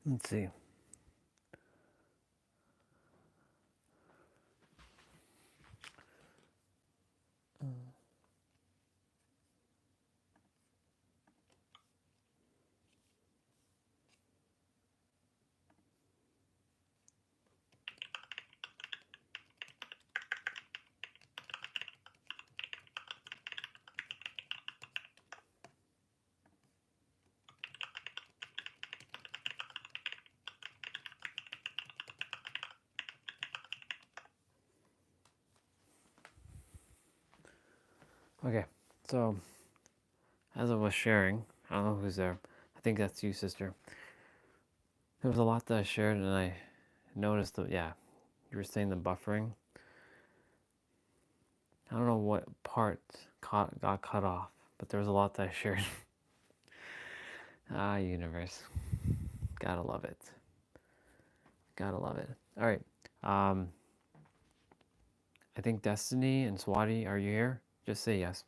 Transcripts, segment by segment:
Let's see. Okay, so as I was sharing, I don't know who's there. I think that's you, sister. There was a lot that I shared, and I noticed that, yeah, you were saying the buffering. I don't know what part got cut off, but there was a lot that I shared. Ah, universe. Gotta love it. Gotta love it. All right. Um, I think Destiny and Swati, are you here? Just say yes.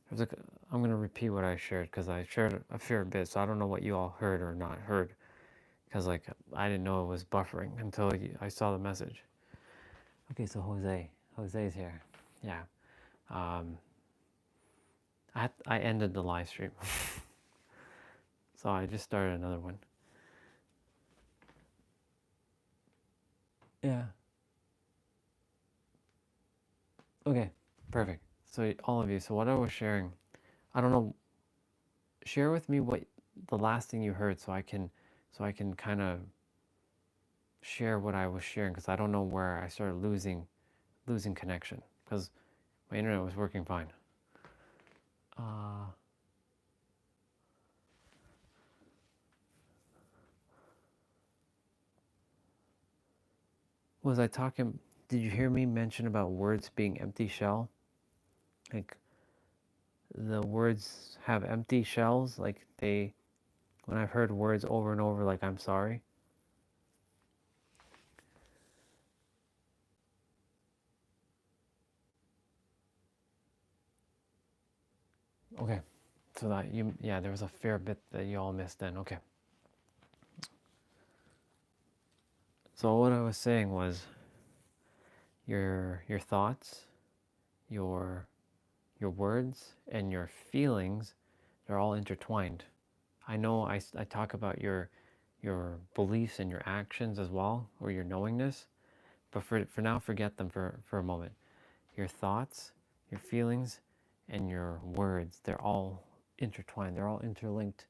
There's a, I'm going to repeat what I shared because I shared a fair bit, so I don't know what you all heard or not heard because like I didn't know it was buffering until I saw the message. Okay, so Jose's here. Yeah. Um, I ended the live stream, so I just started another one. Yeah. Okay. Perfect. So all of you. So what I was sharing, I don't know. Share with me what the last thing you heard, so I can kind of share what I was sharing because I don't know where I started losing connection because my internet was working fine. Uh, was I talking? Did you hear me mention about words being empty shell? Like the words have empty shells. Like when I've heard words over and over, like I'm sorry. Okay, so that yeah, there was a fair bit that you all missed then. Okay, so what I was saying was your thoughts, your your words, and your feelings, they're all intertwined. I know I talk about your beliefs and your actions as well, or your knowingness, but for now, forget them for a moment. Your thoughts, your feelings, and your words, they're all intertwined. They're all interlinked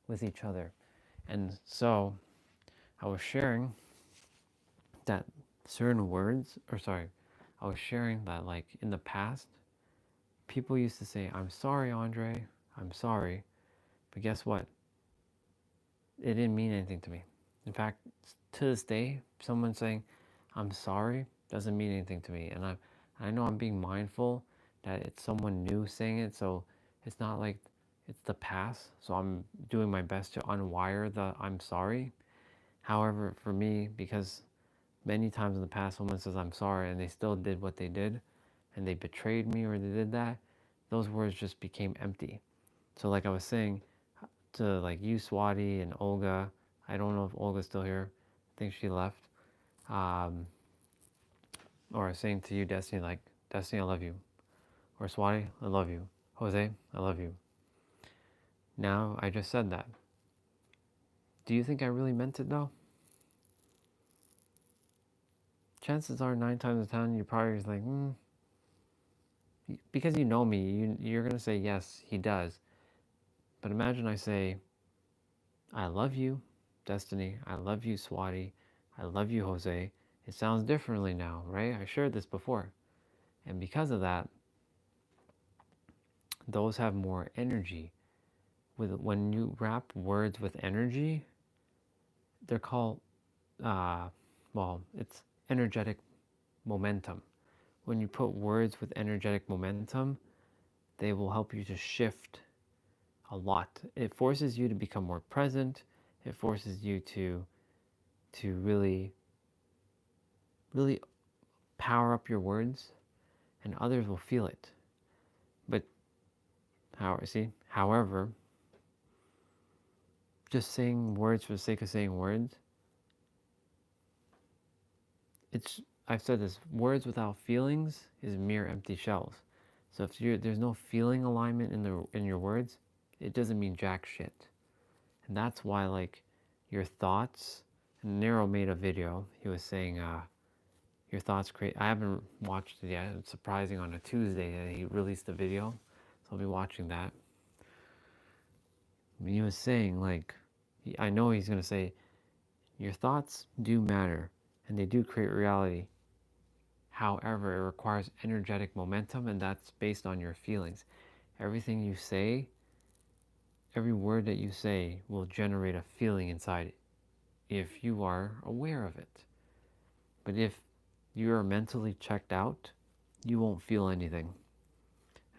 with each other. And so I was sharing that certain words, or sorry, I was sharing that like in the past, people used to say, I'm sorry, Andre, I'm sorry. But guess what? It didn't mean anything to me. In fact, to this day, someone saying, I'm sorry, doesn't mean anything to me. And I know I'm being mindful that it's someone new saying it, so it's not like it's the past. So I'm doing my best to unwire the I'm sorry. However, for me, because many times in the past someone says I'm sorry and they still did what they did and they betrayed me or they did that, those words just became empty. So like I was saying, to like you, Swati, and Olga. I don't know if Olga's still here. I think she left. Um, or saying to you, Destiny, like, Destiny, I love you. Or Swati, I love you. Jose, I love you. Now, I just said that. Do you think I really meant it though? Chances are 9 times out of 10, you're probably just like, because you know me, you're going to say, yes, he does. But imagine I say, I love you, Destiny. I love you, Swati. I love you, Jose. It sounds differently now, right? I shared this before. And because of that, those have more energy. When you wrap words with energy, they're called, uh, well, it's energetic momentum. When you put words with energetic momentum, they will help you to shift a lot. It forces you to become more present. It forces you to really power up your words, and others will feel it. But however, just saying words for the sake of saying words, it's, I've said this, words without feelings is mere empty shells. So if there's no feeling alignment in your words, it doesn't mean jack shit. And that's why, like, your thoughts, and Nero made a video, he was saying, your thoughts create, I haven't watched it yet, it's surprising on a Tuesday that he released the video, so I'll be watching that. He was saying, like, I know he's going to say, your thoughts do matter, and they do create reality. However, it requires energetic momentum, and that's based on your feelings. Everything you say, every word that you say will generate a feeling inside if you are aware of it. But if you are mentally checked out, you won't feel anything.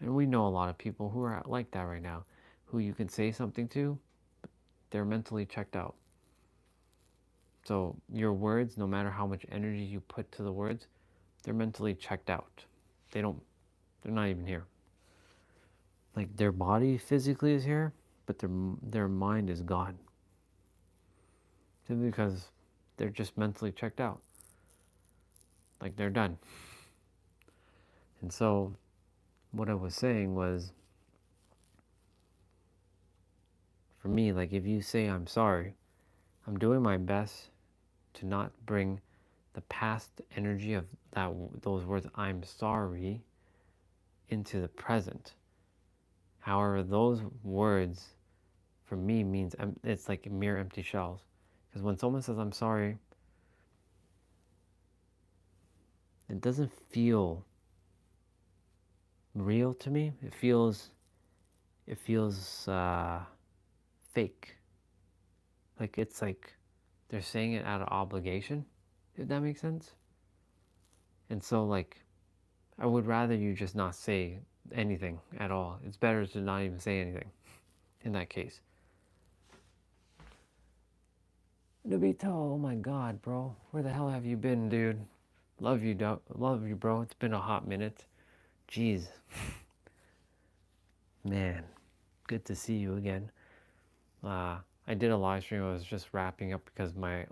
And we know a lot of people who are like that right now, who you can say something to, they're mentally checked out. So your words, no matter how much energy you put to the words, they're mentally checked out. They're not even here. Like, their body physically is here, but their mind is gone. Simply because they're just mentally checked out. Like, they're done. And so what I was saying was, for me, like, if you say I'm sorry, I'm doing my best to not bring the past energy of those words I'm sorry into the present. However, those words for me means it's like mere empty shells. Because when someone says I'm sorry, it doesn't feel real to me. It feels fake. Like, it's like they're saying it out of obligation, if that makes sense. And so, like, I would rather you just not say anything at all. It's better to not even say anything in that case. Nobito, oh my god, bro. Where the hell have you been, dude? Love you, bro. It's been a hot minute. Jeez. Man, good to see you again. I did a live stream. I was just wrapping up because my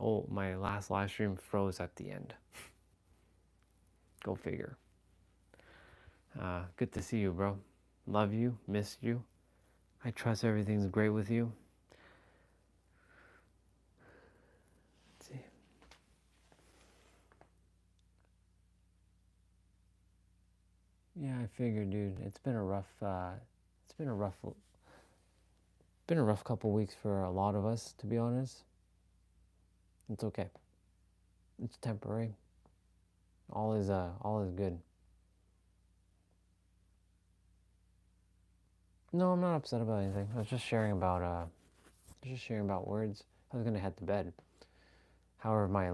last live stream froze at the end. Go figure. Good to see you, bro. Love you. Miss you. I trust everything's great with you. Let's see. Yeah, I figured, dude. It's been a rough couple weeks for a lot of us, to be honest. It's okay. It's temporary. All is good. No, I'm not upset about anything. I was just sharing about words. I was gonna head to bed. However, my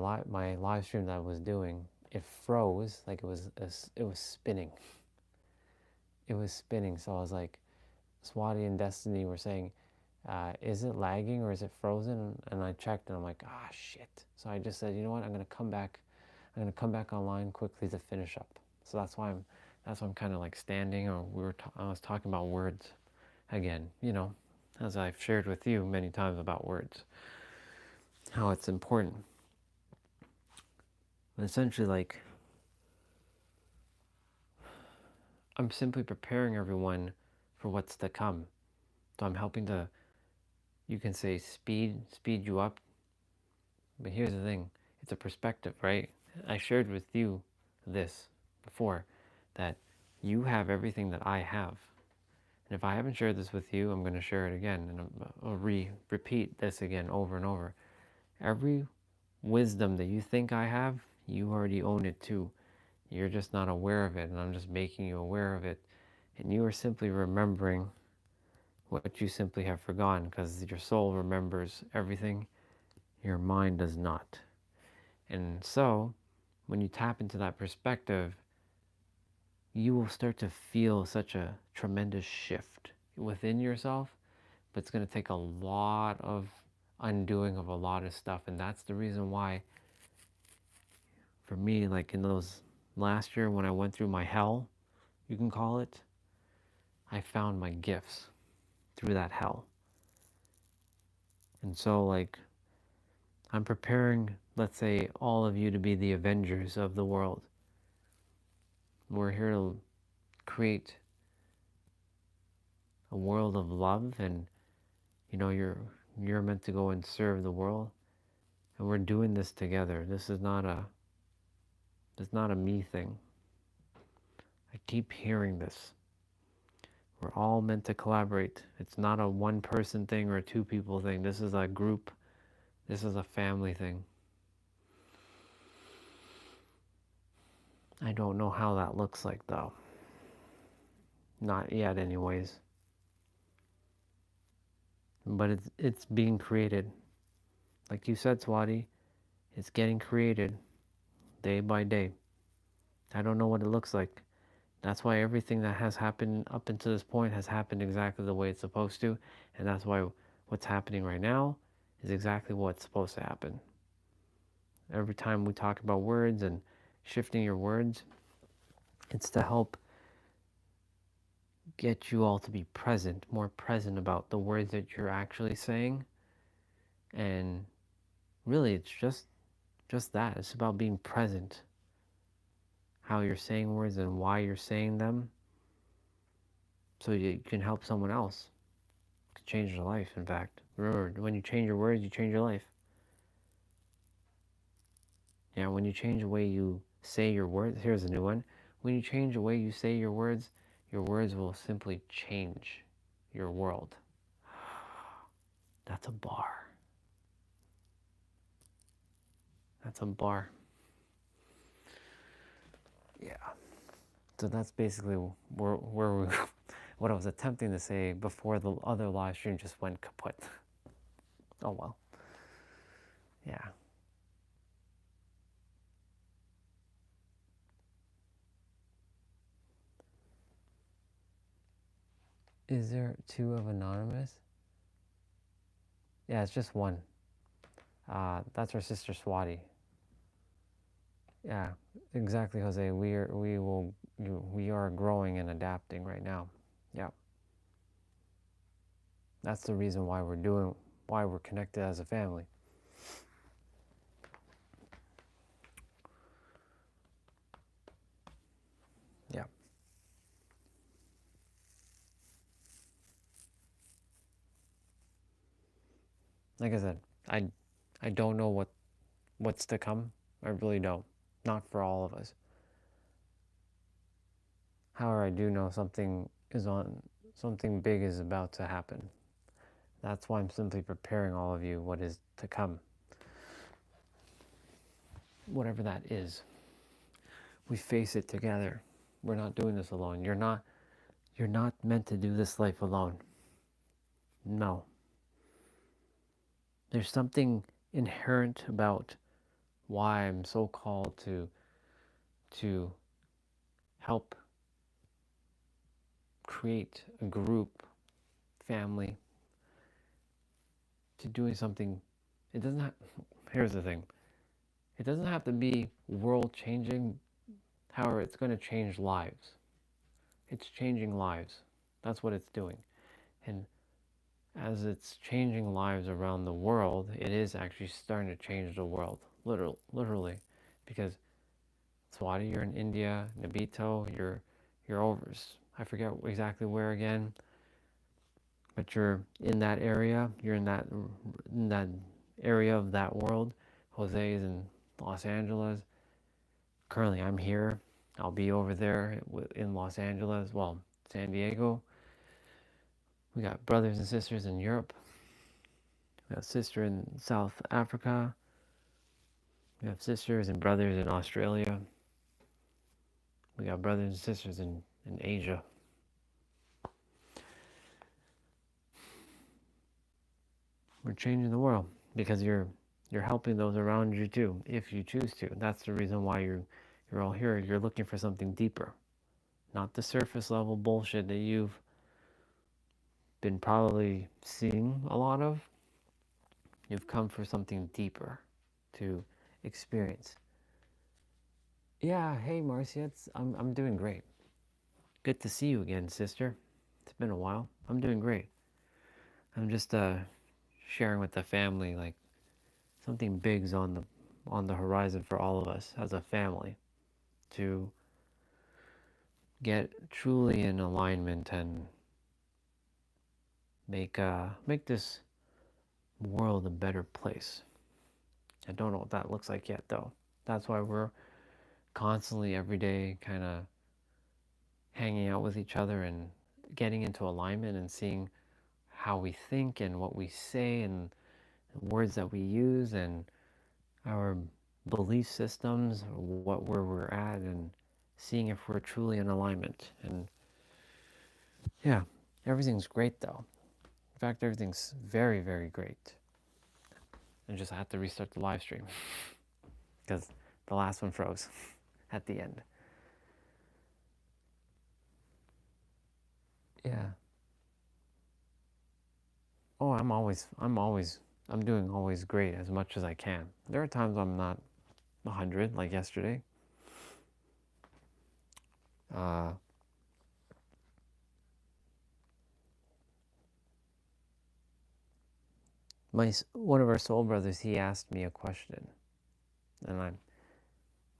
live stream that I was doing, it froze. Like, it was spinning. It was spinning. So I was like, Swati and Destiny were saying, is it lagging or is it frozen? And I checked and I'm like, shit. So I just said, you know what? I'm gonna come back online quickly to finish up. So that's why I'm kind of like standing. Or I was talking about words again. You know, as I've shared with you many times about words, how it's important. But essentially, like, I'm simply preparing everyone for what's to come. So I'm helping to, you can say, speed you up. But here's the thing, it's a perspective, right? I shared with you this before, that you have everything that I have. And if I haven't shared this with you, I'm going to share it again. And I'll repeat this again over and over. Every wisdom that you think I have, you already own it too. You're just not aware of it, and I'm just making you aware of it. And you are simply remembering what you simply have forgotten, because your soul remembers everything, your mind does not. And so, when you tap into that perspective, you will start to feel such a tremendous shift within yourself, but it's going to take a lot of undoing of a lot of stuff. And that's the reason why, for me, like in those last year when I went through my hell, you can call it, I found my gifts through that hell. And so, like, I'm preparing, let's say, all of you to be the Avengers of the world. We're here to create a world of love, and you're meant to go and serve the world, and we're doing this together. This is not a me thing. I keep hearing this. We're all meant to collaborate. It's not a one person thing or a two people thing. This is a group. This is a family thing. I don't know how that looks like though. Not yet anyways. But it's being created. Like you said, Swati, it's getting created day by day. I don't know what it looks like. That's why everything that has happened up until this point has happened exactly the way it's supposed to. And that's why what's happening right now is exactly what's supposed to happen. Every time we talk about words and shifting your words, it's to help get you all to be present, more present about the words that you're actually saying. And really, it's just that. It's about being present. How you're saying words and why you're saying them. So you can help someone else. To change their life, in fact. Remember, when you change your words, you change your life. Yeah, when you change the way you say your words, here's a new one. When you change the way you say your words will simply change your world. That's a bar. That's a bar. Yeah. So that's basically where we, what I was attempting to say before the other live stream just went kaput. Oh well. Yeah. Is there two of Anonymous? Yeah, it's just one. That's our sister Swati. Yeah, exactly, Jose. We are growing and adapting right now. Yeah. That's the reason why we're connected as a family. Yeah. Like I said, I don't know what's to come. I really don't. Not for all of us. However, I do know something big is about to happen. That's why I'm simply preparing all of you what is to come. Whatever that is. We face it together. We're not doing this alone. You're not meant to do this life alone. No. There's something inherent about why I'm so called to help create a group, family, to doing something. It doesn't have, here's the thing. It doesn't have to be world changing. However, it's going to change lives. It's changing lives. That's what it's doing. And as it's changing lives around the world, it is actually starting to change the world, literally, because Swati, you're in India, Nabito, you're over, I forget exactly where again, but you're in that area, you're in that area of that world. Jose is in Los Angeles. Currently, I'm here. I'll be over there in Los Angeles, well, San Diego. We got brothers and sisters in Europe. We have a sister in South Africa. We have sisters and brothers in Australia. We got brothers and sisters in Asia. We're changing the world because you're helping those around you too, if you choose to. That's the reason why you're all here. You're looking for something deeper, not the surface level bullshit that you've been probably seeing a lot of. You've come for something deeper to experience. Yeah, hey Marcia, I'm doing great. Good to see you again, sister. It's been a while. I'm doing great. I'm just sharing with the family, like something big's on the horizon for all of us as a family to get truly in alignment and make this world a better place. I don't know what that looks like yet, though. That's why we're constantly every day kind of hanging out with each other and getting into alignment and seeing how we think and what we say and words that we use and our belief systems, where we're at, and seeing if we're truly in alignment. And yeah, everything's great though. In fact, everything's very, very great. And just I have to restart the live stream because the last one froze at the end. Yeah. Oh, I'm doing always great as much as I can. There are times I'm not 100, like yesterday. Uh, one of our soul brothers, he asked me a question, and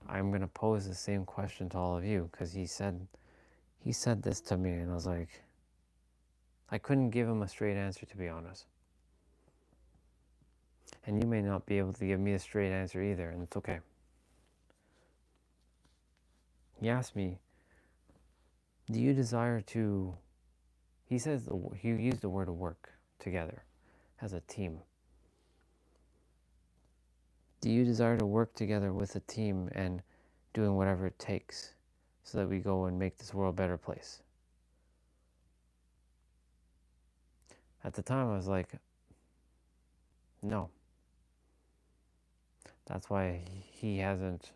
I'm gonna pose the same question to all of you because he said this to me, and I was like, I couldn't give him a straight answer, to be honest. And you may not be able to give me a straight answer either, and it's okay. He asked me, do you desire to, he says, he used the word work together as a team. Do you desire to work together with a team and doing whatever it takes so that we go and make this world a better place? At the time, I was like, no. That's why he hasn't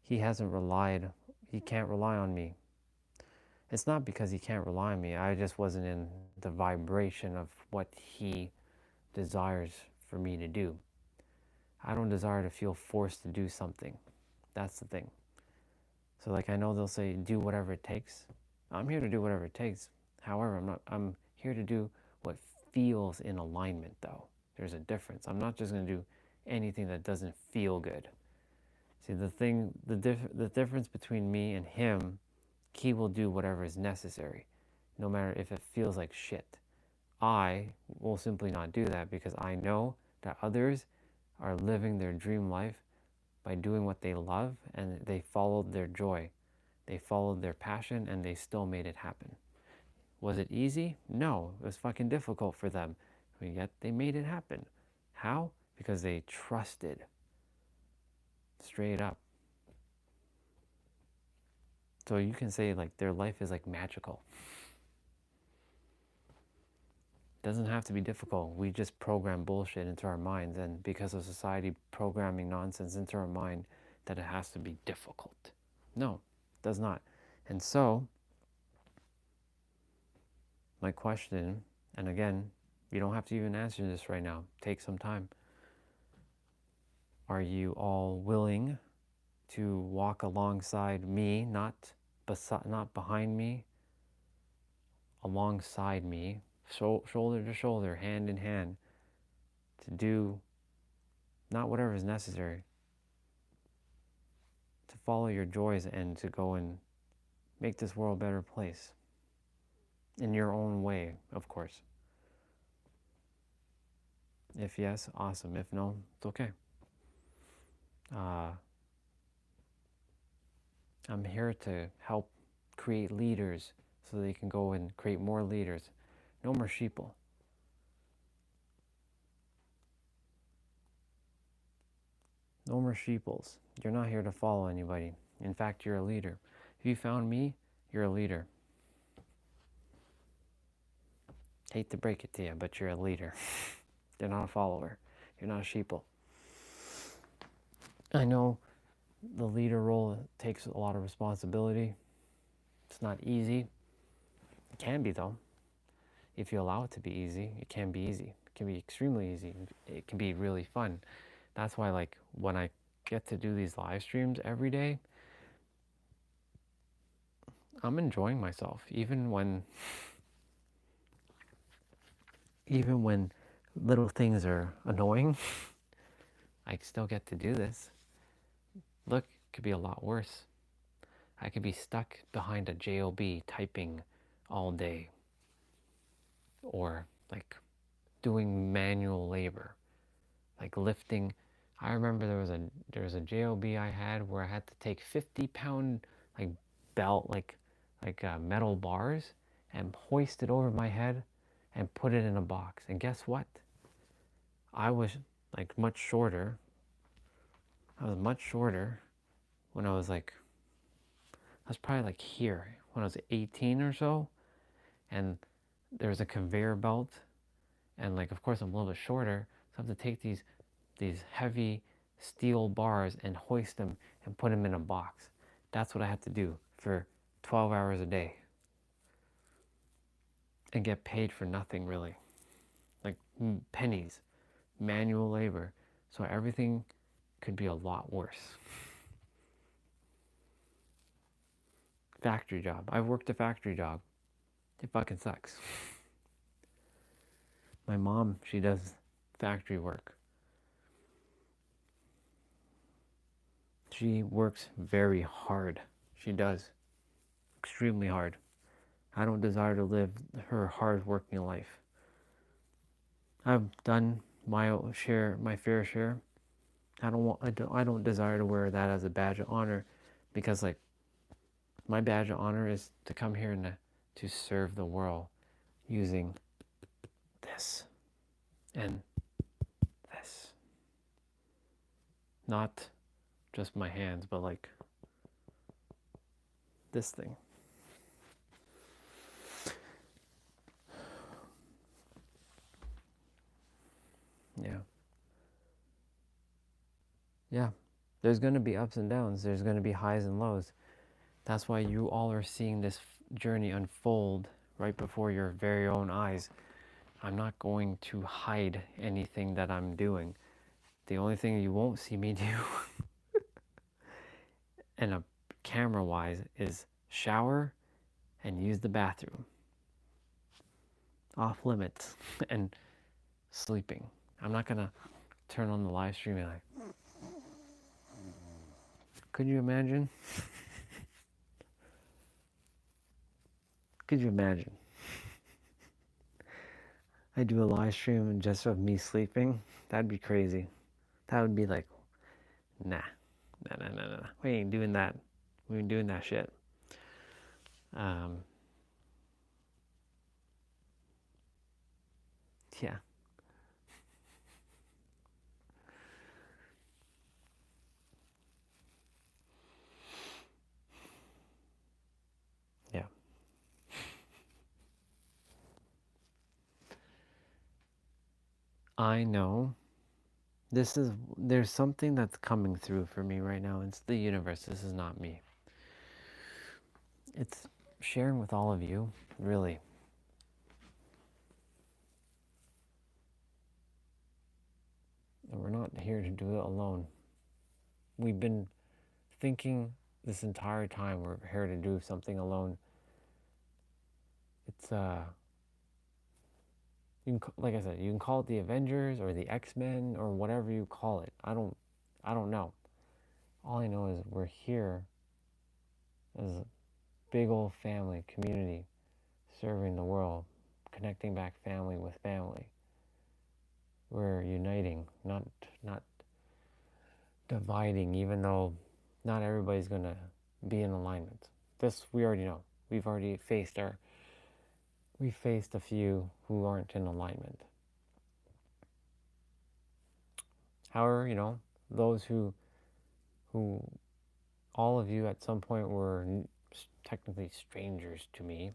relied, he can't rely on me. It's not because he can't rely on me. I just wasn't in the vibration of what he desires for me to do. I don't desire to feel forced to do something. That's the thing. So like I know they'll say do whatever it takes. I'm here to do whatever it takes. However, I'm here to do what feels in alignment though. There's a difference. I'm not just going to do anything that doesn't feel good. See, the difference between me and him, he will do whatever is necessary, no matter if it feels like shit. I will simply not do that because I know that others are living their dream life by doing what they love, and they followed their joy. They followed their passion, and they still made it happen. Was it easy? No, it was fucking difficult for them. But yet they made it happen. How? Because they trusted. Straight up. So you can say like their life is like magical. Doesn't have to be difficult. We just program bullshit into our minds, and because of society programming nonsense into our mind, that it has to be difficult. No, it does not. And so, my question, and again, you don't have to even answer this right now. Take some time. Are you all willing to walk alongside me, not behind me, alongside me, shoulder to shoulder, hand in hand, to do not whatever is necessary, to follow your joys and to go and make this world a better place in your own way, of course. If yes, awesome. If no, it's okay. I'm here to help create leaders so they can go and create more leaders. No more sheeple. No more sheeples. You're not here to follow anybody. In fact, you're a leader. If you found me, you're a leader. Hate to break it to you, but you're a leader. You're not a follower. You're not a sheeple. I know the leader role takes a lot of responsibility. It's not easy. It can be though. If you allow it to be easy, it can be easy. It can be extremely easy. It can be really fun. That's why like when I get to do these live streams every day, I'm enjoying myself. Even when little things are annoying. I still get to do this. Look, it could be a lot worse. I could be stuck behind a job typing all day, or like doing manual labor, like lifting. I remember there was a job I had where I had to take 50-pound like belt metal bars and hoist it over my head and put it in a box. And guess what? I was like much shorter. I was much shorter when I was probably like here when I was 18 or so, and there was a conveyor belt, and like of course I'm a little bit shorter, so I have to take these heavy steel bars and hoist them and put them in a box. That's what I had to do for 12 hours a day and get paid for nothing really, like pennies, manual labor. So everything could be a lot worse. Factory job. I've worked a factory job. It fucking sucks. My mom, she does factory work. She works very hard. She does. Extremely hard. I don't desire to live her hard working life. I've done my fair share. I don't desire to wear that as a badge of honor, because like my badge of honor is to come here and to serve the world using this and this. Not just my hands, but like this thing. Yeah. Yeah. There's going to be ups and downs. There's going to be highs and lows. That's why you all are seeing this journey unfold right before your very own eyes. I'm not going to hide anything that I'm doing. The only thing you won't see me do, and a camera-wise, is shower and use the bathroom. Off limits. And sleeping. I'm not going to turn on the live stream and like, could you imagine? Could you imagine? I do a live stream and just of me sleeping? That'd be crazy. That would be like, nah. Nah. We ain't doing that. We ain't doing that shit. Yeah. Yeah. I know there's something that's coming through for me right now. It's the universe. This is not me. It's sharing with all of you, really. And we're not here to do it alone. We've been thinking this entire time we're here to do something alone. It's like I said, you can call it the Avengers or the X-Men or whatever you call it. I don't know. All I know is we're here as a big old family, community, serving the world, connecting back family with family. We're uniting, not dividing, even though not everybody's going to be in alignment. This we already know. We faced a few who aren't in alignment. However, those who all of you at some point were technically strangers to me.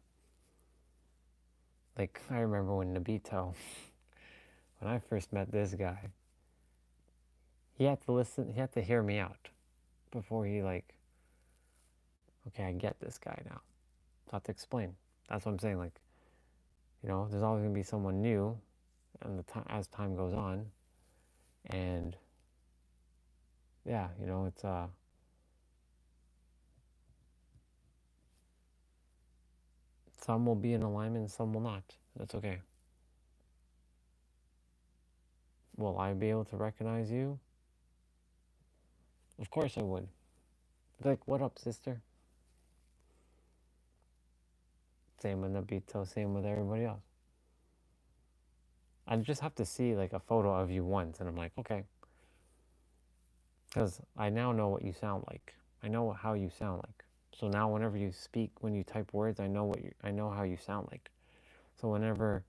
Like, I remember when Nabito, when I first met this guy, he had to hear me out before he like, okay, I get this guy now. So I have to explain. That's what I'm saying. Like, there's always going to be someone new, and as time goes on, and yeah, it's some will be in alignment and some will not. That's okay. Will I be able to recognize you? Of course I would. Like, what up, sister? Same with Nabito, same with everybody else. I just have to see like a photo of you once, and I'm like, okay, because I now know what you sound like. I know how you sound like. So now, whenever you speak, when you type words, I know how you sound like. So whenever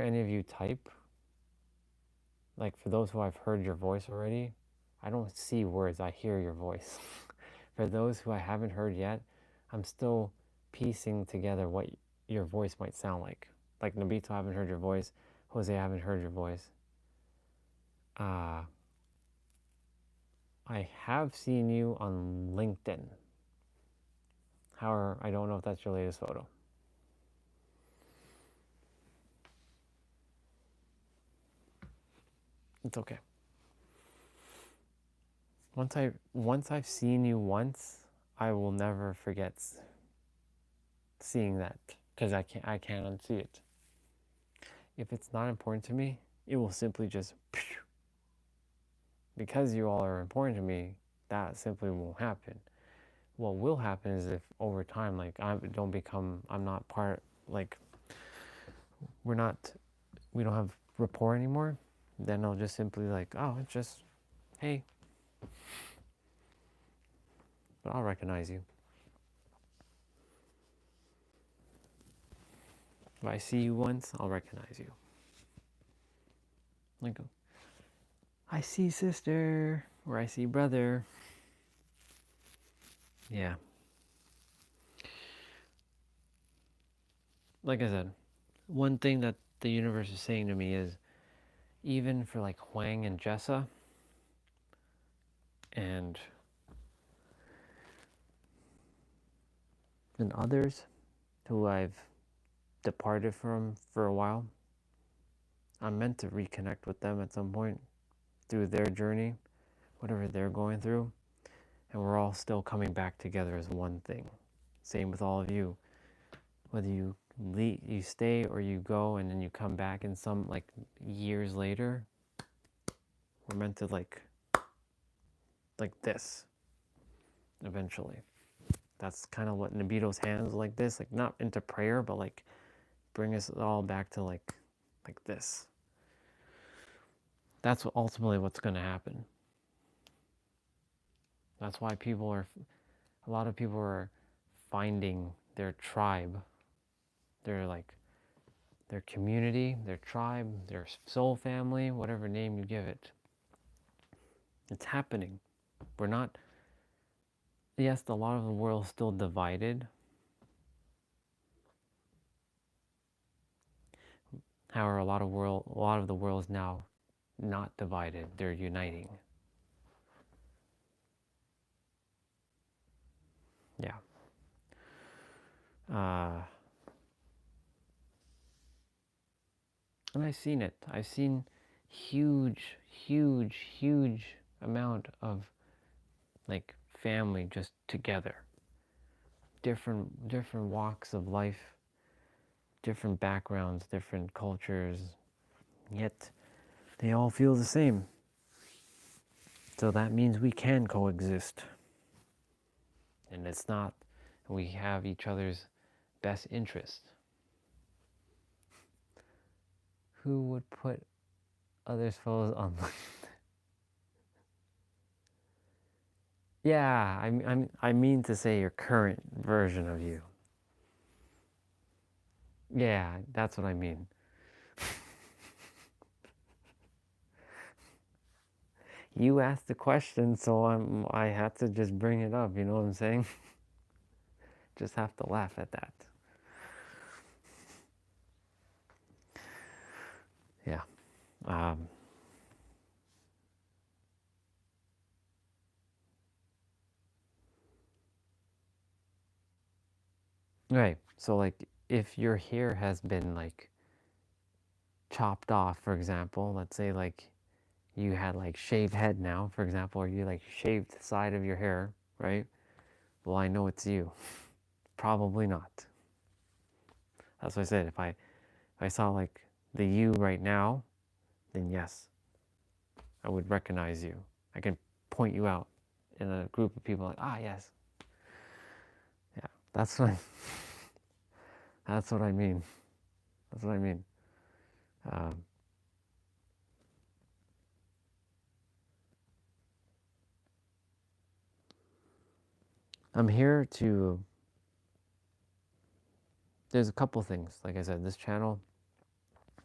any of you type, like for those who I've heard your voice already, I don't see words. I hear your voice. For those who I haven't heard yet, I'm still piecing together what your voice might sound like. Like Nabito, I haven't heard your voice. Jose, I haven't heard your voice. I have seen you on LinkedIn. However, I don't know if that's your latest photo. It's okay. Once I've seen you once, I will never forget seeing that because I can't unsee it. If it's not important to me, it will simply just because you all are important to me, that simply won't happen. What will happen is if over time, like I'm not part, like we don't have rapport anymore, then I'll just simply like, oh, it's just, hey, but I'll recognize you. If I see you once, I'll recognize you. Like, I see sister, or I see brother. Yeah. Like I said, one thing that the universe is saying to me is, even for like Huang and Jessa, and others who I've departed from for a while, I'm meant to reconnect with them at some point through their journey, whatever they're going through, and we're all still coming back together as one thing. Same with all of you. Whether you you stay or you go and then you come back in some like years later, we're meant to like this eventually. That's kind of what Nabito's hands like this, like not into prayer, but like bring us all back to like this. That's ultimately what's going to happen. That's why a lot of people are finding their tribe, their like their community, their tribe, their soul family, whatever name you give it. It's happening. We're not, yes, a lot of the world is still divided. However, a lot of the world is now not divided. They're uniting. Yeah. And I've seen it. I've seen huge, huge, huge amount of like family just together. Different walks of life, different backgrounds, different cultures, yet they all feel the same. So that means we can coexist. And it's not, we have each other's best interest. Who would put others' photos online? Yeah, I mean to say your current version of you. Yeah, that's what I mean. You asked the question, so I had to just bring it up, you know what I'm saying? Just have to laugh at that. Yeah. Right. So like if your hair has been like chopped off, for example, let's say like you had like shaved head now, for example, or you like shaved the side of your hair, right? Well, I know it's you. Probably not. That's what I said. If I saw like the you right now, then yes, I would recognize you. I can point you out in a group of people like, ah, yes. Yeah, that's what that's what I mean. That's what I mean. Um, I'm here to, there's a couple things. Like I said, this channel,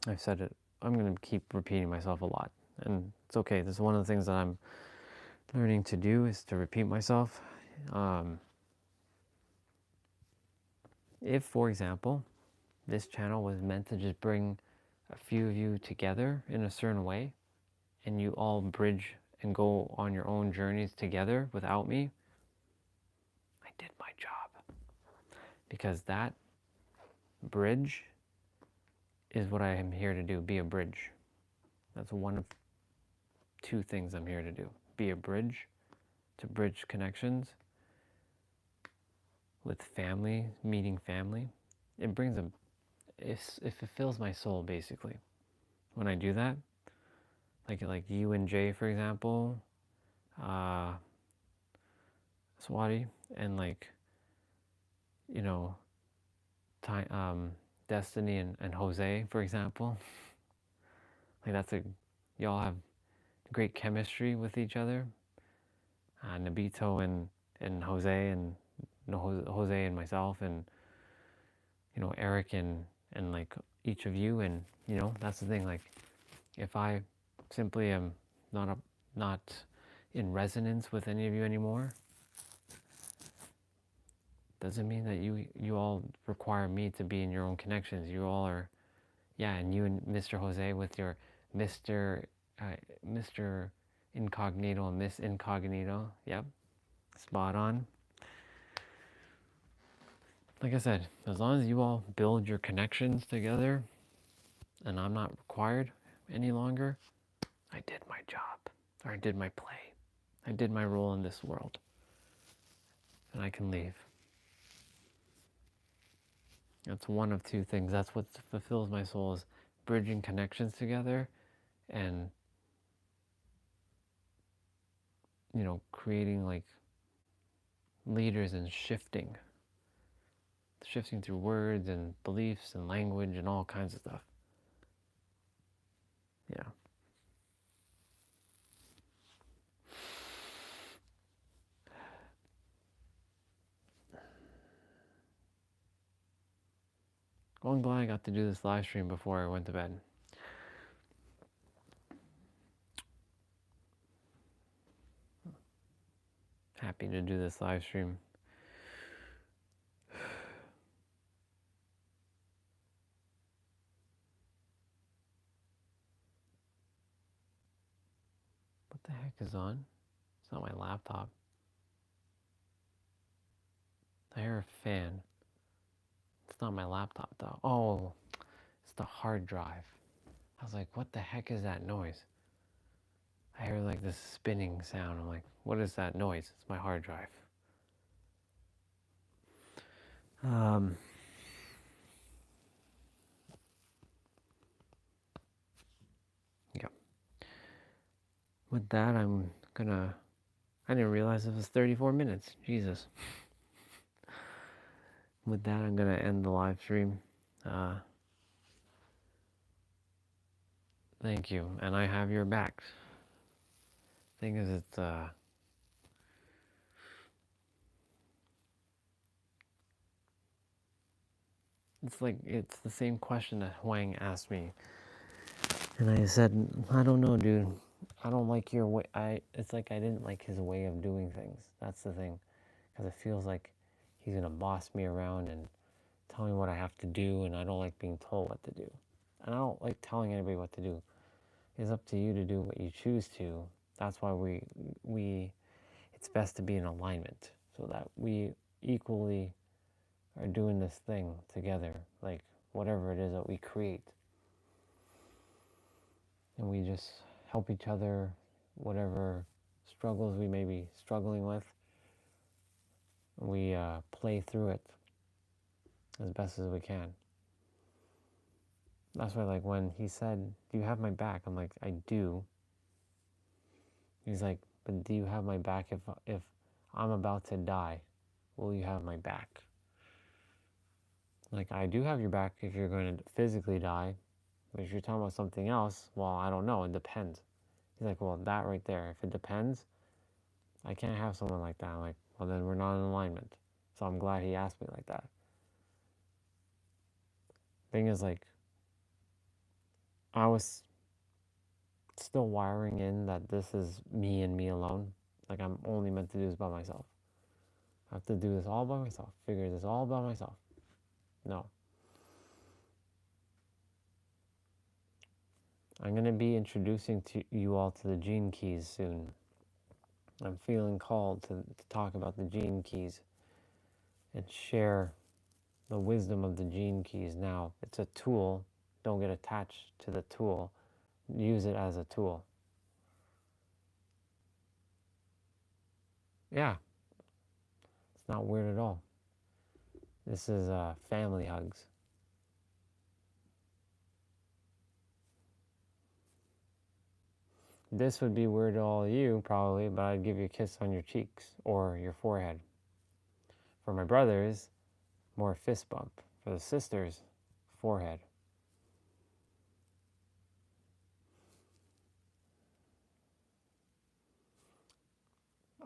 I've said it, I'm going to keep repeating myself a lot. And it's okay. This is one of the things that I'm learning to do, is to repeat myself. If, for example, this channel was meant to just bring a few of you together in a certain way, and you all bridge and go on your own journeys together without me, I did my job. Because that bridge is what I am here to do, be a bridge. That's one of two things I'm here to do. Be a bridge, to bridge connections with family, meeting family. It brings a, it fulfills my soul, basically. When I do that, like you and Jay, for example, Swati, and like, you know, Destiny and Jose, for example. Like that's a, y'all have great chemistry with each other. Nabito and Jose, and Jose and myself, and Eric and like each of you. And that's the thing, like if I simply am not in resonance with any of you anymore, doesn't mean that you all require me to be in your own connections. You all are, yeah. And you and Mr. Jose with your Mr. Incognito and Miss Incognito, yep, spot on. Like I said, as long as you all build your connections together and I'm not required any longer, I did my job, or I did my play. I did my role in this world, and I can leave. That's one of two things. That's what fulfills my soul, is bridging connections together and, creating like leaders and shifting through words and beliefs and language and all kinds of stuff. Yeah. Well, I'm glad I got to do this live stream before I went to bed. Happy to do this live stream. What the heck is on? It's not my laptop. I hear a fan. It's not my laptop though. Oh, it's the hard drive. I was like, what the heck is that noise? I hear like this spinning sound. I'm like, what is that noise? It's my hard drive. Yeah. With that, I didn't realize it was 34 minutes. Jesus. With that, I'm gonna end the live stream. Thank you, and I have your backs. Thing is, it's the same question that Huang asked me, and I said, I don't know, dude. I don't like your way. It's like I didn't like his way of doing things. That's the thing, because it feels like he's gonna boss me around and tell me what I have to do, and I don't like being told what to do. And I don't like telling anybody what to do. It's up to you to do what you choose to. That's why it's best to be in alignment, so that we equally are doing this thing together, like whatever it is that we create. And we just help each other, whatever struggles we may be struggling with. We play through it as best as we can. That's why, like, when he said, do you have my back? I'm like, I do. He's like, but do you have my back if I'm about to die? Will you have my back? Like, I do have your back if you're going to physically die. But if you're talking about something else, well, I don't know. It depends. He's like, well, that right there, if it depends, I can't have someone like that. I'm like, well, then we're not in alignment. So I'm glad he asked me like that. Thing is, like, I was still wiring in that this is me and me alone. Like, I'm only meant to do this by myself. I have to do this all by myself. Figure this all by myself. No. I'm going to be introducing to you all to the gene keys soon. I'm feeling called to talk about the gene keys and share the wisdom of the gene keys now. It's a tool. Don't get attached to the tool. Use it as a tool. Yeah, it's not weird at all. This is family hugs. This would be weird to all of you, probably, but I'd give you a kiss on your cheeks or your forehead. For my brothers, more fist bump. For the sisters, forehead.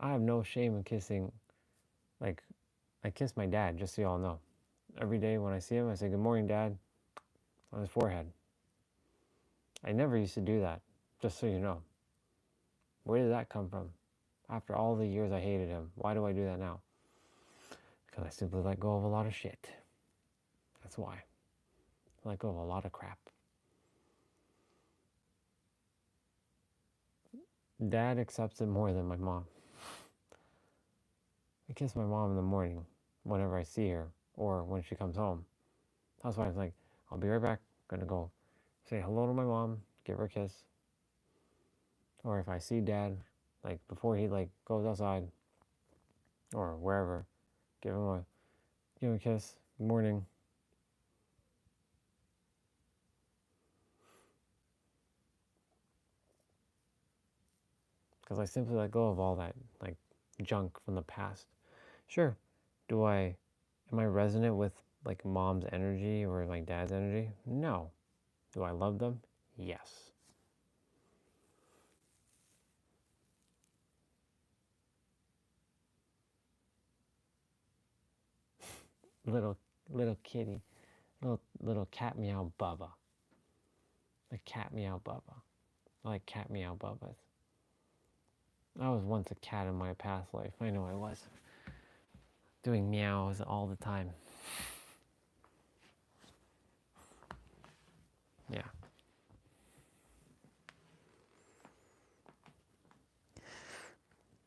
I have no shame in kissing. Like, I kiss my dad, just so y'all know. Every day when I see him, I say, good morning, Dad, on his forehead. I never used to do that, just so you know. Where did that come from? After all the years I hated him, why do I do that now? Because I simply let go of a lot of shit. That's why. I let go of a lot of crap. Dad accepts it more than my mom. I kiss my mom in the morning whenever I see her or when she comes home. That's why I was like, I'll be right back. I'm gonna go say hello to my mom, give her a kiss. Or if I see Dad, like before he like goes outside or wherever, give him a kiss. Good morning. Because I simply let go of all that like junk from the past. Sure, am I resonant with like mom's energy or like dad's energy? No. Do I love them? Yes. Little kitty, little cat meow Bubba. The cat meow Bubba. I like cat meow Bubbas. I was once a cat in my past life. I know I was. Doing meows all the time. Yeah.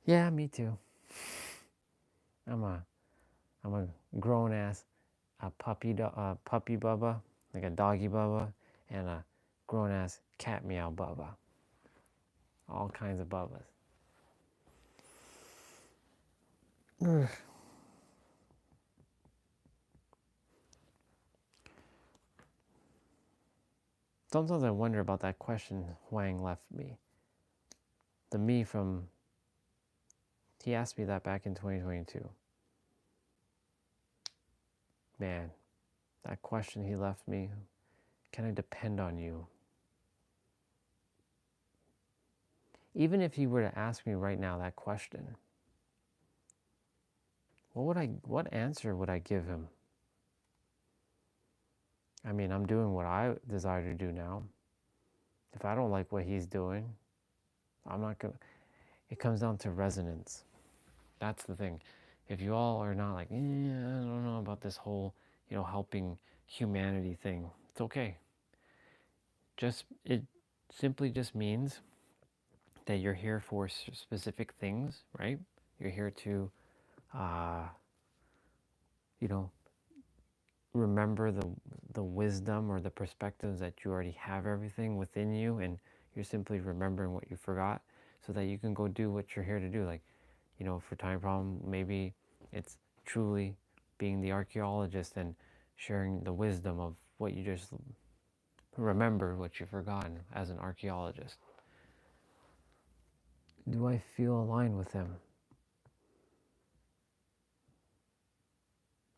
Yeah, me too. I'm a grown ass puppy Bubba, like a doggy Bubba, and a grown ass cat meow Bubba. All kinds of Bubbas. Sometimes I wonder about that question Huang left me. The me from, he asked me that back in 2022. Man, that question he left me, can I depend on you? Even if he were to ask me right now that question, what answer would I give him? I mean, I'm doing what I desire to do now. If I don't like what he's doing, I'm not going to. It comes down to resonance. That's the thing. If you all are not like, I don't know about this whole, helping humanity thing, it's okay. It simply just means that you're here for specific things, right? You're here to, remember the wisdom or the perspectives that you already have everything within you, and you're simply remembering what you forgot so that you can go do what you're here to do. Like, for time problem, maybe it's truly being the archaeologist and sharing the wisdom of what you just remember what you've forgotten as an archaeologist. Do I feel aligned with him?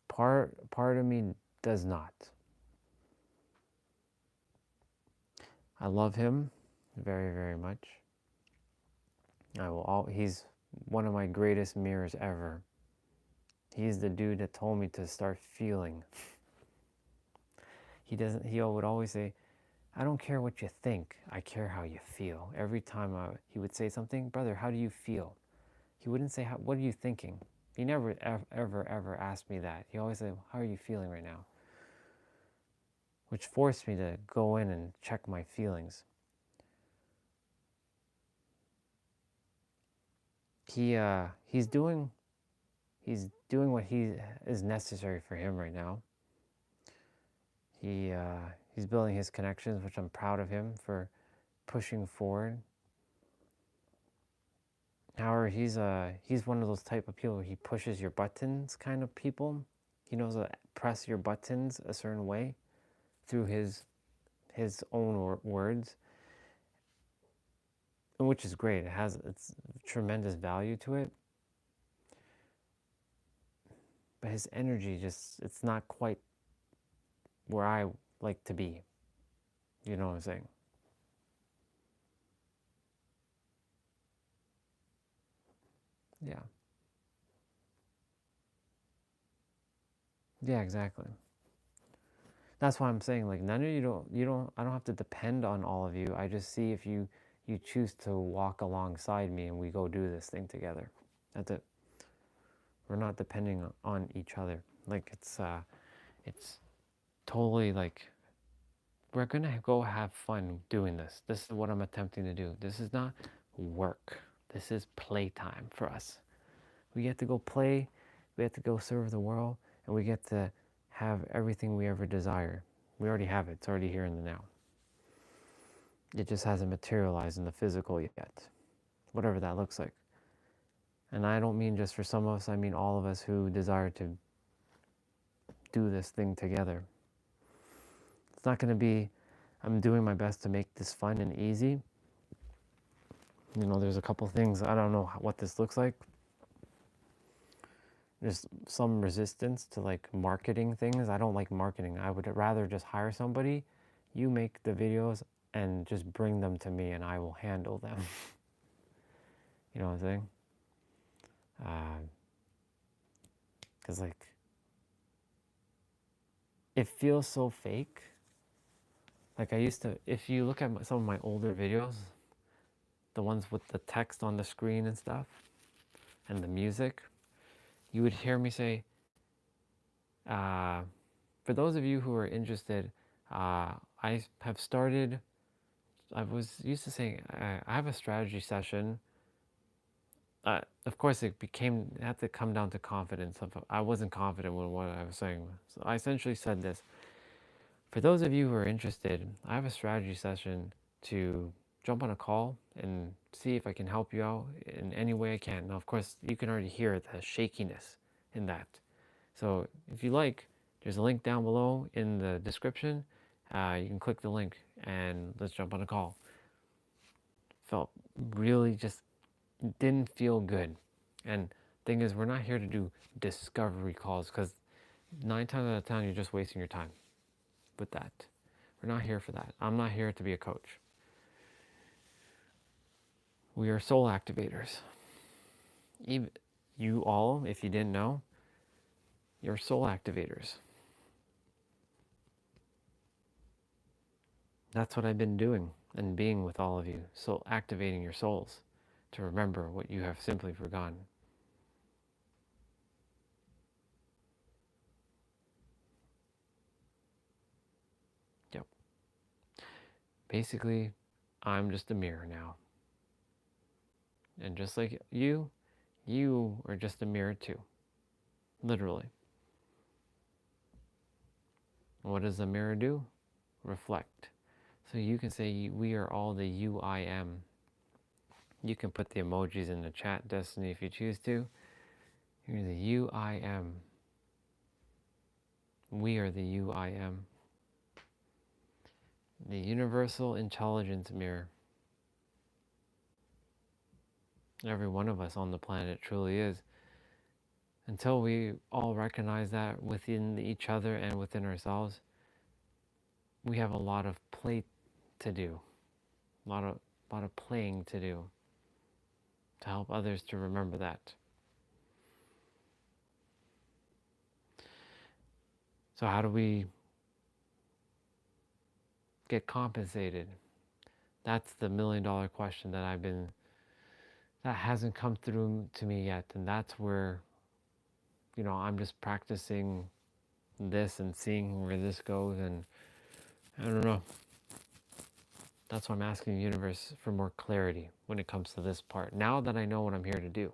Part of me does not. I love him very, very much. He's one of my greatest mirrors ever. He's the dude that told me to start feeling. He would always say, I don't care what you think, I care how you feel. Every time he would say something, brother, how do you feel? He wouldn't say, what are you thinking? He never, ever asked me that. He always said, how are you feeling right now? Which forced me to go in and check my feelings. He's doing what is necessary for him right now. He's building his connections, which I'm proud of him for pushing forward. However, he's one of those type of people where he pushes your buttons kind of people. He knows to press your buttons a certain way through his own words, which is great. It's tremendous value to it. But his energy it's not quite where I like to be. You know what I'm saying? Yeah. Yeah, exactly. That's why I'm saying, like, none of I don't have to depend on all of you. I just see if you choose to walk alongside me and we go do this thing together. That's it. We're not depending on each other. Like, it's totally like, we're gonna go have fun doing this. This is what I'm attempting to do. This is not work. This is playtime for us. We get to go play, we get to go serve the world, and we get to have everything we ever desire. We already have it. It's already here in the now. It just hasn't materialized in the physical yet, whatever that looks like. And I don't mean just for some of us, I mean all of us who desire to do this thing together. It's not going to be, I'm doing my best to make this fun and easy. You know, there's a couple things, I don't know what this looks like. There's some resistance to like marketing things. I don't like marketing. I would rather just hire somebody, you make the videos and just bring them to me and I will handle them. You know what I'm saying? Because like, it feels so fake. Like I used to, if you look at some of my older videos, the ones with the text on the screen and stuff, and the music, you would hear me say, for those of you who are interested, I have started, I was used to saying, I have a strategy session. Of course, it had to come down to confidence. I wasn't confident with what I was saying. So I essentially said this. For those of you who are interested, I have a strategy session to jump on a call and see if I can help you out in any way I can. Now, of course, you can already hear the shakiness in that. So if you like, there's a link down below in the description. You can click the link and let's jump on a call. Felt really just didn't feel good. And thing is, we're not here to do discovery calls because 9 times out of 10, you're just wasting your time with that. We're not here for that. I'm not here to be a coach. We are soul activators. Even you all, if you didn't know, you're soul activators. That's what I've been doing and being with all of you. So activating your souls to remember what you have simply forgotten. Yep. Basically, I'm just a mirror now. And just like you are just a mirror too. Literally. What does the mirror do? Reflect. So you can say we are all the you I am. You can put the emojis in the chat, Destiny, if you choose to. You're the you I am. We are the you I am. The universal intelligence mirror. Every one of us on the planet truly is. Until we all recognize that within each other and within ourselves, we have a lot of play to do, a lot of playing to do to help others to remember that. So how do we get compensated? That's the $1,000,000 question that hasn't come through to me yet, and that's where, I'm just practicing this and seeing where this goes, and I don't know. That's why I'm asking the universe for more clarity when it comes to this part. Now that I know what I'm here to do,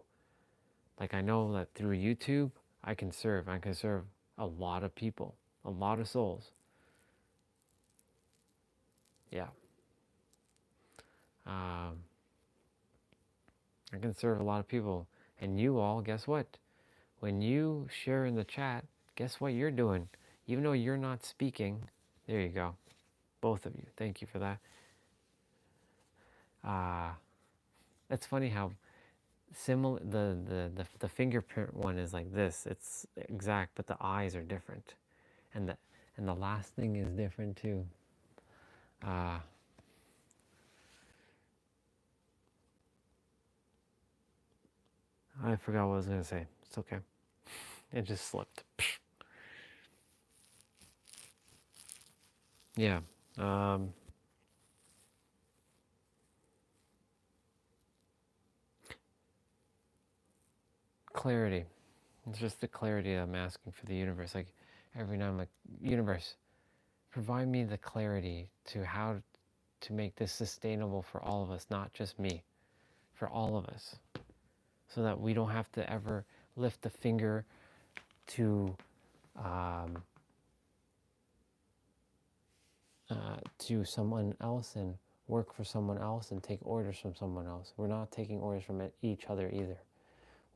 like I know that through YouTube, I can serve. I can serve a lot of people, a lot of souls. Yeah. Um, I can serve a lot of people. And you all, guess what? When you share in the chat, guess what you're doing? Even though you're not speaking, there you go. Both of you. Thank you for that. It's funny how similar the fingerprint one is like this. It's exact, but the eyes are different. And the last thing is different too. I forgot what I was gonna say. It's okay. It just slipped. Yeah. Clarity. It's just the clarity I'm asking for the universe. Like every now I'm like, universe, provide me the clarity to how to make this sustainable for all of us, not just me, for all of us, so that we don't have to ever lift the finger to someone else and work for someone else and take orders from someone else. We're not taking orders from each other either.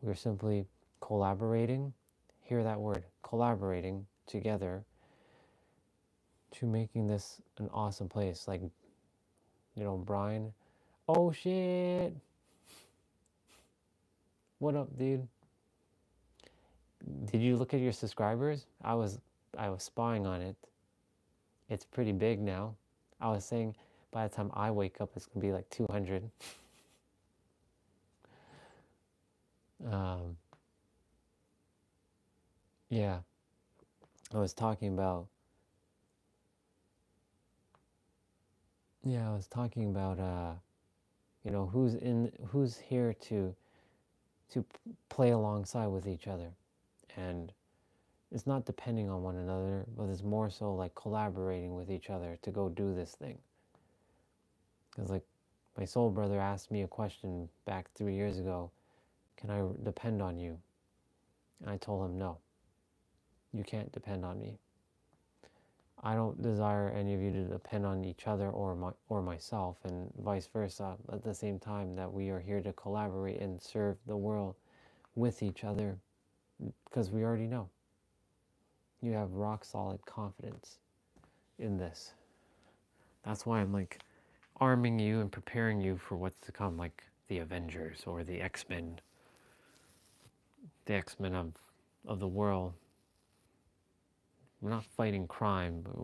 We're simply collaborating. Hear that word, collaborating together to making this an awesome place. Like, Brian. Oh shit! What up, dude? Did you look at your subscribers? I was spying on it. It's pretty big now. I was saying by the time I wake up, it's gonna be like 200. Yeah, I was talking about. Yeah, I was talking about. Who's here to play alongside with each other, and it's not depending on one another, but it's more so like collaborating with each other to go do this thing. Because like my soul brother asked me a question back 3 years ago, can I depend on you? And I told him, no, you can't depend on me. I don't desire any of you to depend on each other or myself, and vice versa. At the same time, that we are here to collaborate and serve the world with each other, because we already know. You have rock solid confidence in this. That's why I'm like arming you and preparing you for what's to come, like the Avengers or the X-Men. The X-Men of the world. We're not fighting crime, but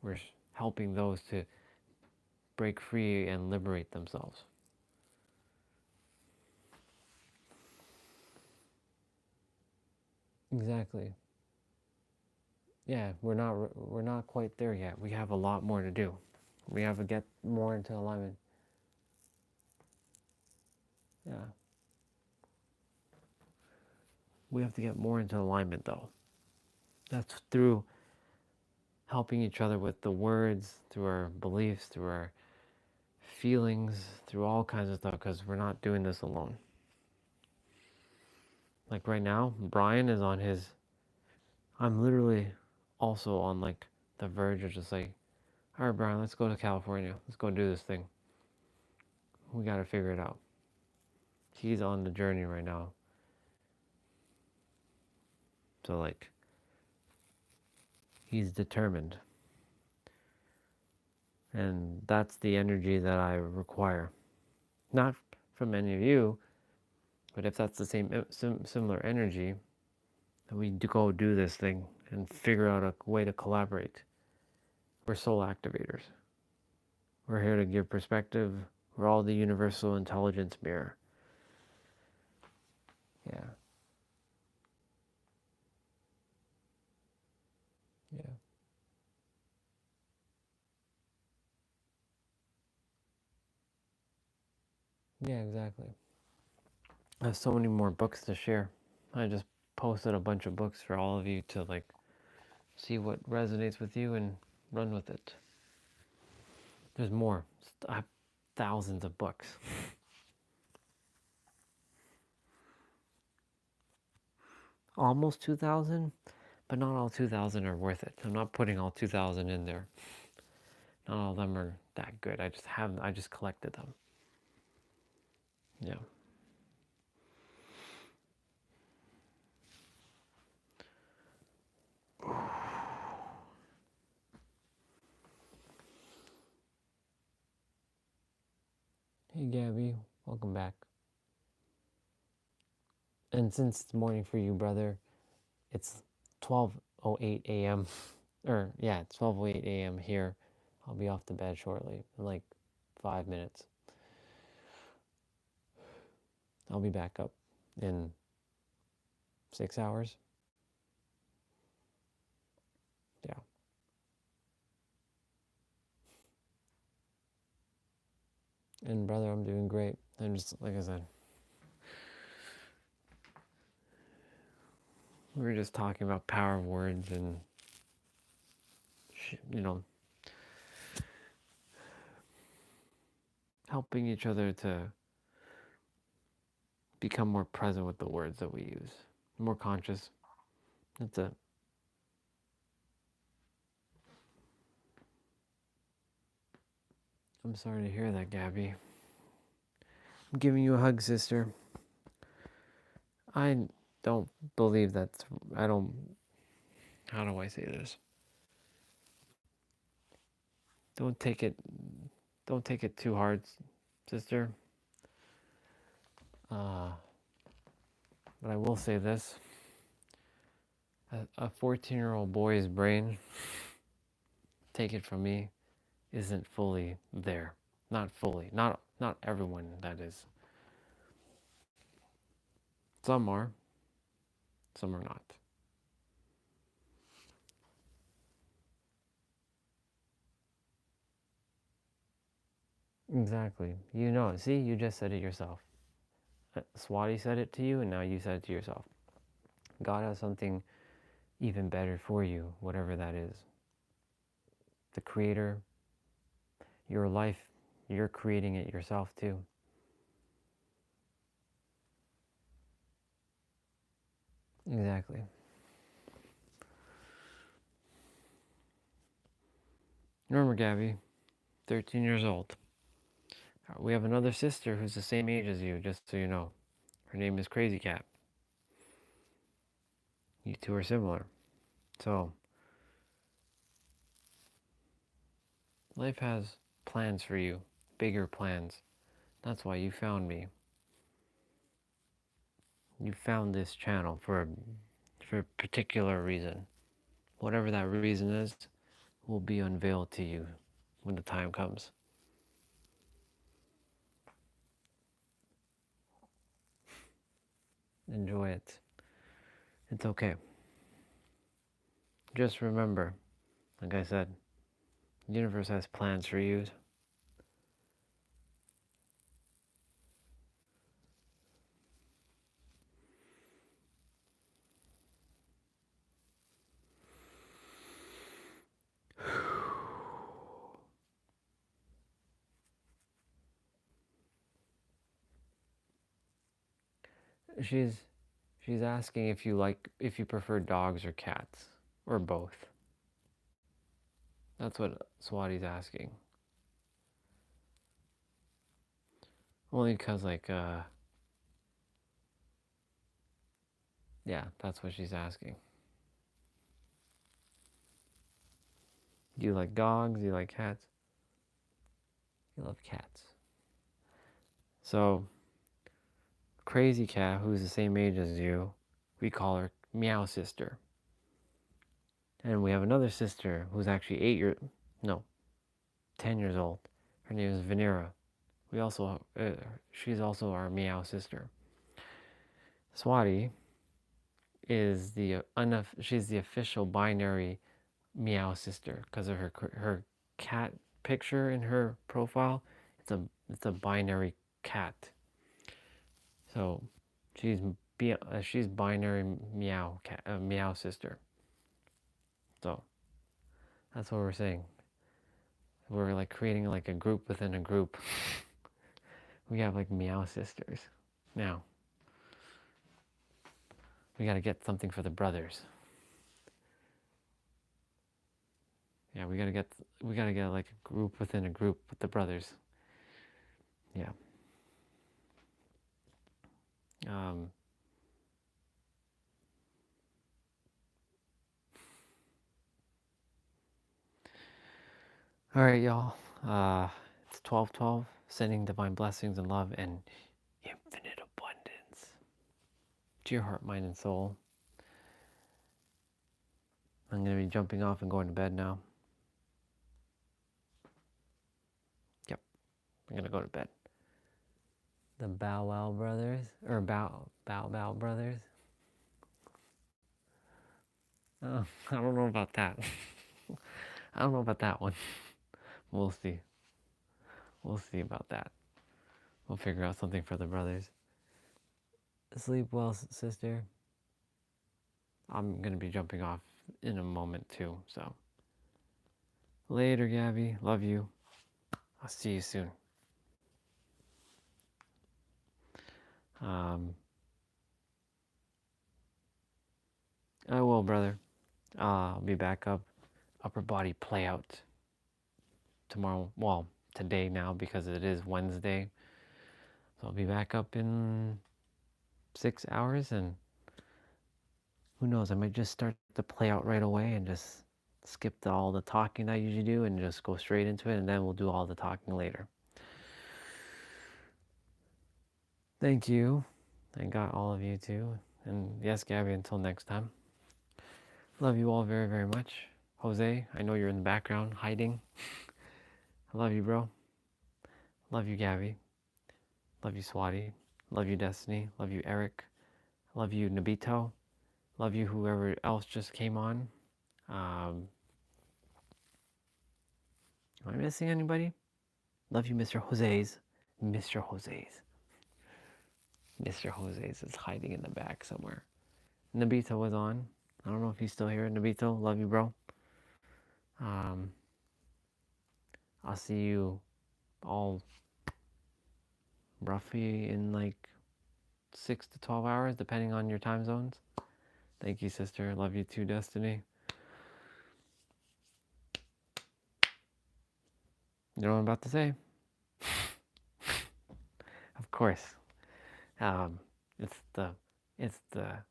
we're helping those to break free and liberate themselves. Exactly. Yeah, we're not quite there yet. We have a lot more to do. We have to get more into alignment. Yeah. We have to get more into alignment though. That's through helping each other with the words, through our beliefs, through our feelings, through all kinds of stuff, because we're not doing this alone. Like right now, Brian is on his, I'm literally also on like the verge of just like, all right, Brian, let's go to California. Let's go do this thing. We got to figure it out. He's on the journey right now. So like, he's determined. And that's the energy that I require. Not from any of you, but if that's the same similar energy, then we go do this thing and figure out a way to collaborate. We're soul activators. We're here to give perspective. We're all the universal intelligence mirror. Yeah. Yeah. Yeah, exactly. I have so many more books to share. I just posted a bunch of books for all of you to like see what resonates with you and run with it. There's more. I have thousands of books. Almost 2,000, but not all 2,000 are worth it. I'm not putting all 2,000 in there. Not all of them are that good. I just collected them. Yeah. Hey Gabby, welcome back. And since it's morning for you, brother, it's 12:08 a.m. or yeah, it's 12:08 a.m. here. I'll be off to bed shortly, in like 5 minutes. I'll be back up in 6 hours. Yeah. And brother, I'm doing great. I'm just, like I said, we were just talking about power of words and, helping each other to become more present with the words that we use, more conscious. That's it. I'm sorry to hear that, Gabby. I'm giving you a hug, sister. I don't believe that's, I don't, how do I say this? Don't take it, don't take it too hard, sister. But I will say this. A 14-year-old boy's brain, take it from me, isn't fully there. Not fully. Not everyone, that is. Some are. Some are not. Exactly. You know it. See, you just said it yourself. Swati said it to you, and now you said it to yourself. God has something even better for you, whatever that is. The Creator, your life, you're creating it yourself too. Exactly. Remember, Gabby, 13 years old. We have another sister who's the same age as you, just so you know. Her name is Crazy Cat. You two are similar. So, life has plans for you, bigger plans. That's why you found me. You found this channel for a particular reason. Whatever that reason is, will be unveiled to you when the time comes. Enjoy it. It's okay. Just remember, like I said, the universe has plans for you. She's she's asking if you prefer dogs or cats or both. That's what Swati's asking. Only because yeah, that's what she's asking. Do you like dogs? Do you like cats? You love cats. So, crazy cat, who's the same age as you, we call her Meow Sister. And we have another sister who's actually 10 years old. Her name is Venera. She's also our Meow Sister. Swati is she's the official binary Meow Sister because of her cat picture in her profile. It's a binary cat. So she's binary Meow Sister. So that's what we're saying. We're like creating like a group within a group. We have like Meow Sisters. Now we gotta get something for the brothers. Yeah, we gotta get like a group within a group with the brothers. Yeah. All right, y'all. It's 12:12. Sending divine blessings and love and infinite abundance to your heart, mind, and soul. I'm gonna be jumping off and going to bed now. Yep, I'm gonna go to bed. The Bow Wow brothers, or Bow brothers. Oh, I don't know about that. I don't know about that one. We'll see. We'll see about that. We'll figure out something for the brothers. Sleep well, sister. I'm gonna be jumping off in a moment too, so. Later, Gabby. Love you. I'll see you soon. I will, brother. I'll be back up. Upper body play out tomorrow. Well, today now because it is Wednesday. So I'll be back up in 6 hours, and who knows, I might just start the play out right away and just skip all the talking that I usually do and just go straight into it, and then we'll do all the talking later. Thank you. I got all of you too. And yes, Gabby, until next time. Love you all very, very much. Jose, I know you're in the background hiding. I love you, bro. Love you, Gabby. Love you, Swati. Love you, Destiny. Love you, Eric. Love you, Nabito. Love you, whoever else just came on. Am I missing anybody? Love you, Mr. Jose's. Mr. Jose's. Mr. Jose's is hiding in the back somewhere. Nabito was on. I don't know if he's still here. Nabito, love you, bro. I'll see you all roughly in like 6 to 12 hours, depending on your time zones. Thank you, sister. Love you too, Destiny. You know what I'm about to say? Of course. It's the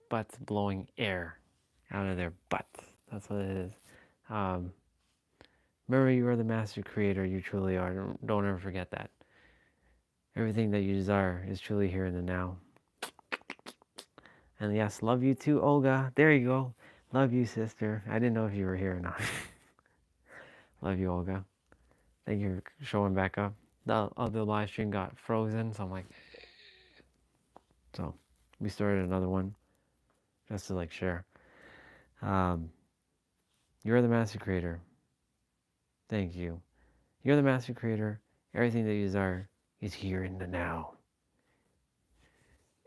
butts blowing air out of their butts. That's what it is. Remember, you are the master creator. You truly are. Don't ever forget that. Everything that you desire is truly here in the now. And yes, love you too, Olga. There you go. Love you, sister. I didn't know if you were here or not. Love you, Olga. Thank you for showing back up. The other live stream got frozen, so I'm like... So, we started another one. Just to like share. You're the master creator. Thank you. You're the master creator. Everything that you desire is here in the now.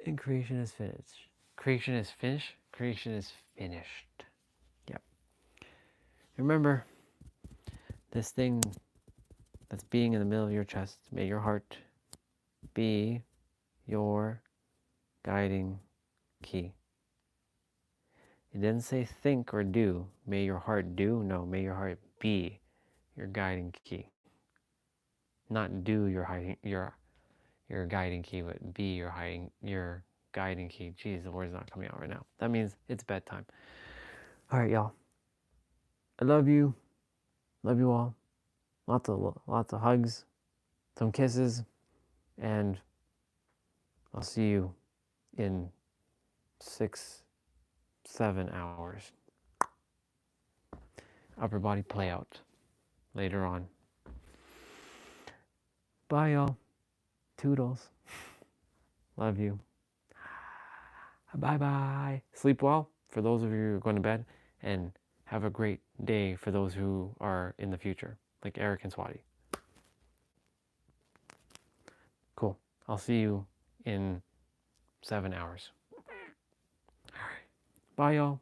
And creation is finished. Creation is finished. Creation is finished. Yep. Remember, this thing that's being in the middle of your chest, may your heart be your guiding key. It didn't say think or do. May your heart do. No, may your heart be your guiding key. Not do your guiding key, but be your guiding key. Jeez, the word's not coming out right now. That means it's bedtime. All right, y'all. I love you. Love you all. Lots of hugs, some kisses, and I'll see you in 6, 7 hours. Upper body play out later on. Bye, y'all. Toodles. Love you. Bye-bye. Sleep well for those of you who are going to bed, and have a great day for those who are in the future, like Eric and Swati. Cool. I'll see you in 7 hours. All right. Bye, y'all.